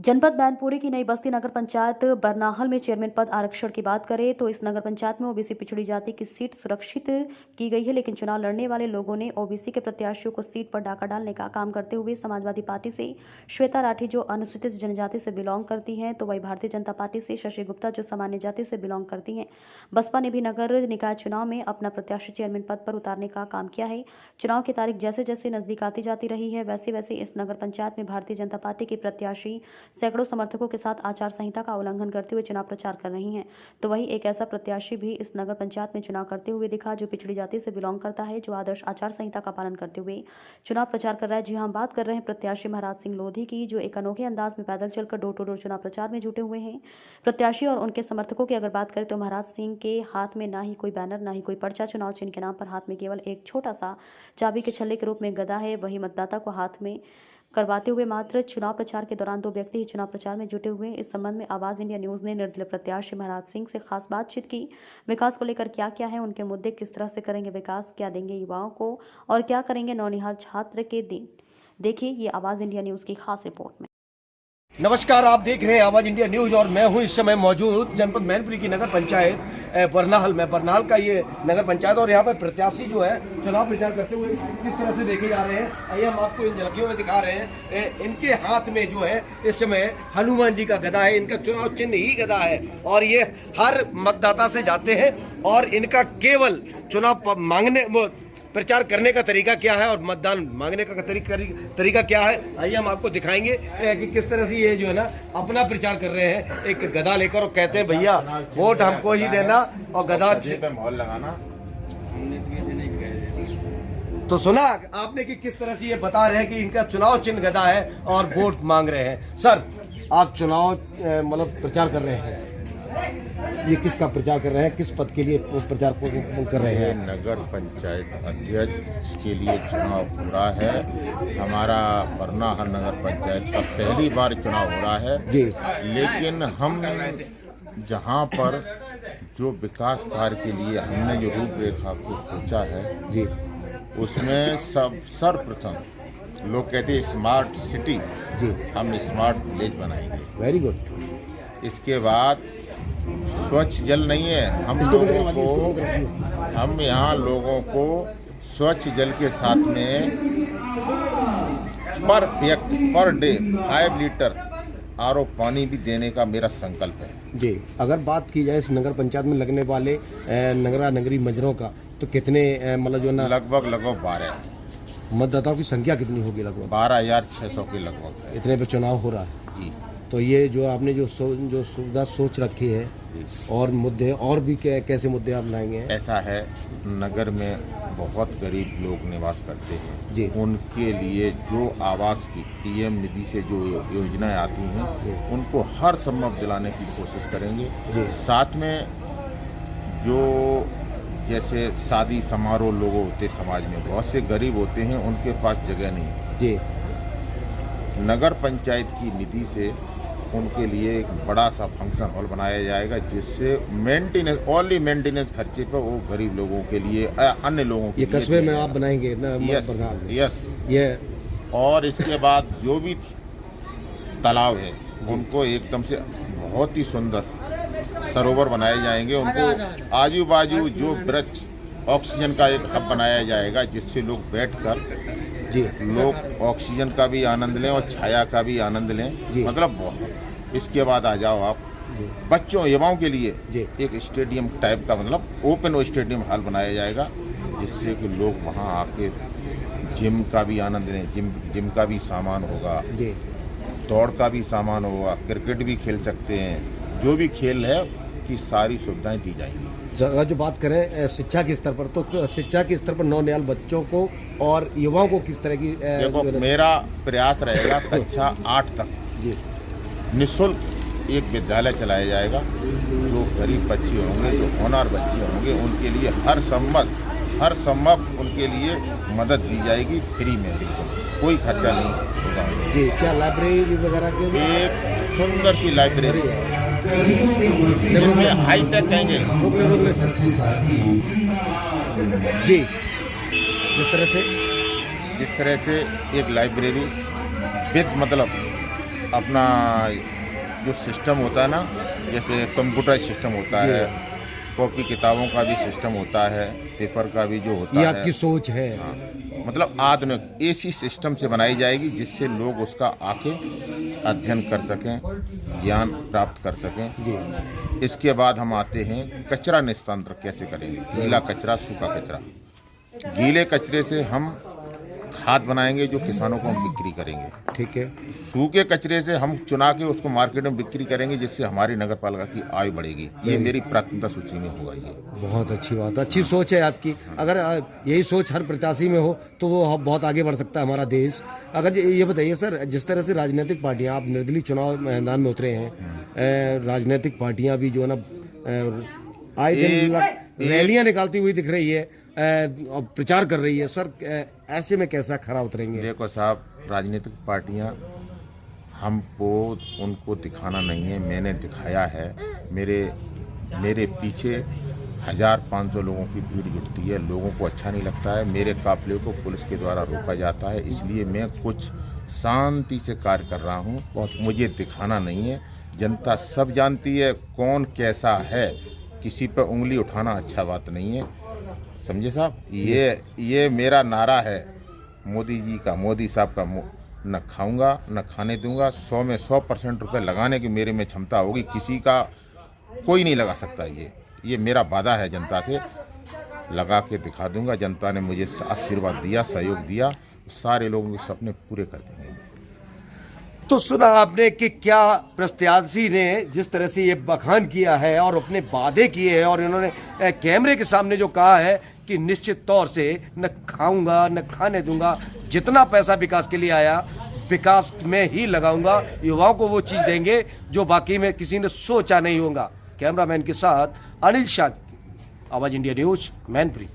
जनपद मैनपुरी की नई बस्ती नगर पंचायत बरनाहल में चेयरमैन पद आरक्षण की बात करें तो इस नगर पंचायत में ओबीसी पिछड़ी जाति की सीट सुरक्षित की गई है, लेकिन चुनाव लड़ने वाले लोगों ने ओबीसी के प्रत्याशियों को सीट पर डाका डालने का काम करते हुए समाजवादी पार्टी से श्वेता राठी जो अनुसूचित जनजाति से बिलोंग करती हैं, तो वही भारतीय जनता पार्टी से शशि गुप्ता जो सामान्य जाति से बिलोंग करती हैं। बसपा ने भी नगर निकाय चुनाव में अपना प्रत्याशी चेयरमैन पद पर उतारने का काम किया है। चुनाव की तारीख जैसे जैसे नजदीक आती जाती रही है, वैसे वैसे इस नगर पंचायत में भारतीय जनता पार्टी के प्रत्याशी सैकड़ों समर्थकों के साथ आचार संहिता का उल्लंघन करते हुए चुनाव प्रचार कर रही हैं। तो वहीं एक ऐसा प्रत्याशी भी इस नगर पंचायत में चुनाव करते हुए दिखा जो पिछड़ी जाति से बिलोंग करता है, जो आदर्श आचार संहिता का पालन करते हुए चुनाव प्रचार कर रहा है। जी हाँ, बात कर रहे हैं प्रत्याशी महाराज सिंह लोधी की, जो एक अनोखे अंदाज में पैदल चलकर डोर टू डोर चुनाव प्रचार में जुटे हुए हैं। प्रत्याशी और उनके समर्थकों की अगर बात करें तो महाराज सिंह के हाथ में ना ही कोई बैनर, ना ही कोई पर्चा, चुनाव चिन्ह के नाम पर हाथ में केवल एक छोटा सा चाबी के छल्ले के रूप में गदा है। वही मतदाता को हाथ में करवाते हुए मात्र चुनाव प्रचार के दौरान 2 व्यक्ति ही चुनाव प्रचार में जुटे हुए। इस संबंध में आवाज इंडिया न्यूज ने निर्दलीय प्रत्याशी महाराज सिंह से खास बातचीत की। विकास को लेकर क्या क्या है उनके मुद्दे, किस तरह से करेंगे विकास, क्या देंगे युवाओं को और क्या करेंगे नौनिहाल छात्र के दिन, देखिए ये आवाज इंडिया न्यूज की खास रिपोर्ट में। नमस्कार, आप देख रहे हैं आवाज इंडिया न्यूज और मैं हूं इस समय मौजूद जनपद मैनपुरी की नगर पंचायत बरनाहल में। बरनाहल का ये नगर पंचायत और यहाँ पर प्रत्याशी जो है चुनाव प्रचार करते हुए किस तरह से देखे जा रहे हैं, आइए हम आपको इन झलकियों में दिखा रहे हैं। इनके हाथ में जो है इस समय हनुमान जी का गदा है, इनका चुनाव चिन्ह ही गदा है और ये हर मतदाता से जाते हैं और इनका केवल चुनाव मांगने प्रचार करने का तरीका क्या है और मतदान मांगने का तरीका क्या है, आइए हम आपको दिखाएंगे कि किस तरह से ये जो है ना अपना प्रचार कर रहे हैं। एक गदा लेकर और कहते हैं भैया वोट हमको ही देना और गदा पे मोहर लगाना। तो सुना आपने कि किस तरह से ये बता रहे हैं कि इनका चुनाव चिन्ह गदा है और वोट मांग रहे हैं। सर, आप चुनाव मतलब प्रचार कर रहे हैं, ये किसका प्रचार कर रहे हैं, किस पद के लिए प्रचार कर रहे हैं? नगर पंचायत अध्यक्ष के लिए चुनाव हो रहा है। हमारा बरनाहल नगर पंचायत का पहली बार चुनाव हो रहा है जी। लेकिन हम जहां पर जो विकास कार्य के लिए हमने जो रूपरेखा को सोचा है जी, उसमें सर्वप्रथम लोग कहते हैं स्मार्ट सिटी जी, हम स्मार्ट विलेज बनाएंगे। Very good. इसके बाद स्वच्छ जल नहीं है, हम यहाँ लोगों को स्वच्छ जल के साथ में पर व्यक्ति पर डे 5 लीटर आरओ पानी भी देने का मेरा संकल्प है जी। अगर बात की जाए इस नगर पंचायत में लगने वाले नगरी मजरों का तो कितने मतलब जो ना लगभग 12 मतदाताओं की संख्या कितनी होगी? लगभग 12,600 के लगभग है। इतने पे चुनाव हो रहा है जी। तो ये जो आपने जो सुविधा सोच रखी है और मुद्दे और भी कैसे मुद्दे आप लाएंगे? ऐसा है, नगर में बहुत गरीब लोग निवास करते हैं जी। उनके लिए जो आवास की पीएम निधि से जो योजनाएं आती हैं उनको हर संभव दिलाने की कोशिश करेंगे जी। साथ में जो जैसे शादी समारोह लोग होते समाज में बहुत से गरीब होते हैं, उनके पास जगह नहीं जी। नगर पंचायत की निधि से उनके लिए एक बड़ा सा फंक्शन हॉल बनाया जाएगा जिससे ओनली मेंटेनेंस खर्चे पर वो गरीब लोगों के लिए अन्य लोगों के ये कस्बे में आप बनाएंगे ना? यस। ये और इसके बाद जो भी तालाब है उनको एकदम से बहुत ही सुंदर सरोवर बनाए जाएंगे। उनको आजू बाजू जो वृक्ष ऑक्सीजन का एक हब बनाया जाएगा जिससे लोग बैठकर जी लोग ऑक्सीजन का भी आनंद लें और छाया का भी आनंद लें। मतलब बहुत। इसके बाद आ जाओ आप बच्चों युवाओं के लिए एक स्टेडियम टाइप का मतलब ओपन स्टेडियम हॉल बनाया जाएगा जिससे कि लोग वहां आके जिम का भी आनंद लें। जिम का भी सामान होगा, दौड़ का भी सामान होगा, क्रिकेट भी खेल सकते हैं, जो भी खेल है की सारी सुविधाएं दी जाएंगी। अगर जो बात करें शिक्षा के स्तर पर तो शिक्षा के स्तर पर नौनिहाल बच्चों को और युवाओं को किस तरह की देखो, मेरा प्रयास रहेगा कक्षा 8 तक निःशुल्क एक विद्यालय चलाया जाएगा। जो गरीब बच्चे होंगे, जो होनहार बच्चे होंगे, उनके लिए हर संभव उनके लिए मदद दी जाएगी फ्री में, बिल्कुल कोई खर्चा नहीं होगा जी। क्या लाइब्रेरी वगैरह के? एक सुंदर सी लाइब्रेरी जिसमें हाईटेक कहेंगे जी। जिस तरह से एक लाइब्रेरी विद मतलब अपना जो सिस्टम होता है ना, जैसे कंप्यूटर सिस्टम होता है, कॉपी किताबों का भी सिस्टम होता है, पेपर का भी जो होता ये है, आपकी सोच है। हाँ, मतलब आधुनिक ऐसी सिस्टम से बनाई जाएगी जिससे लोग उसका आके अध्ययन कर सकें, ज्ञान प्राप्त कर सकें। इसके बाद हम आते हैं कचरा निस्तारण कैसे करेंगे, गीला कचरा, सूखा कचरा। गीले कचरे से हम खाद बनाएंगे जो किसानों को हम बिक्री करेंगे। ठीक है। सूखे कचरे से हम चुना के उसको मार्केट में बिक्री करेंगे जिससे हमारी नगर पालिका की आय बढ़ेगी। ये मेरी प्राथमिकता सूची में होगा। ये बहुत अच्छी बात, अच्छी सोच है आपकी। अगर यही सोच हर प्रत्याशी में हो तो वो बहुत आगे बढ़ सकता है हमारा देश। अगर ये बताइए सर, जिस तरह से राजनीतिक पार्टियां, आप निर्दलीय चुनाव मैदान में उतरे हैं, राजनीतिक पार्टियां भी जो है ना आए दिन रैलियां निकालती हुई दिख रही है, प्रचार कर रही है। सर ऐसे में कैसा खरा उतरेंगे? देखो साहब, राजनीतिक पार्टियां हमको उनको दिखाना नहीं है, मैंने दिखाया है। मेरे पीछे 1500 लोगों की भीड़ जुटती है, लोगों को अच्छा नहीं लगता है। मेरे काफिले को पुलिस के द्वारा रोका जाता है, इसलिए मैं कुछ शांति से कार्य कर रहा हूँ। मुझे दिखाना नहीं है, जनता सब जानती है कौन कैसा है। किसी पर उंगली उठाना अच्छा बात नहीं है, समझे साहब। ये मेरा नारा है मोदी जी का, मोदी साहब का। न खाऊंगा न खाने दूंगा। 100 में 100% रुपये लगाने की मेरे में क्षमता होगी, किसी का कोई नहीं लगा सकता। ये मेरा वादा है, जनता से लगा के दिखा दूंगा। जनता ने मुझे आशीर्वाद दिया, सहयोग दिया, सारे लोगों के सपने पूरे कर देंगे। तो सुना आपने कि क्या प्रत्याशी ने जिस तरह से ये बखान किया है और अपने वादे किए हैं, और इन्होंने कैमरे के सामने जो कहा है कि निश्चित तौर से न खाऊंगा न खाने दूंगा, जितना पैसा विकास के लिए आया विकास में ही लगाऊंगा, युवाओं को वो चीज़ देंगे जो बाकी में किसी ने सोचा नहीं होगा। कैमरामैन के साथ अनिल शाह, आवाज़ इंडिया न्यूज़, मैनपुरी।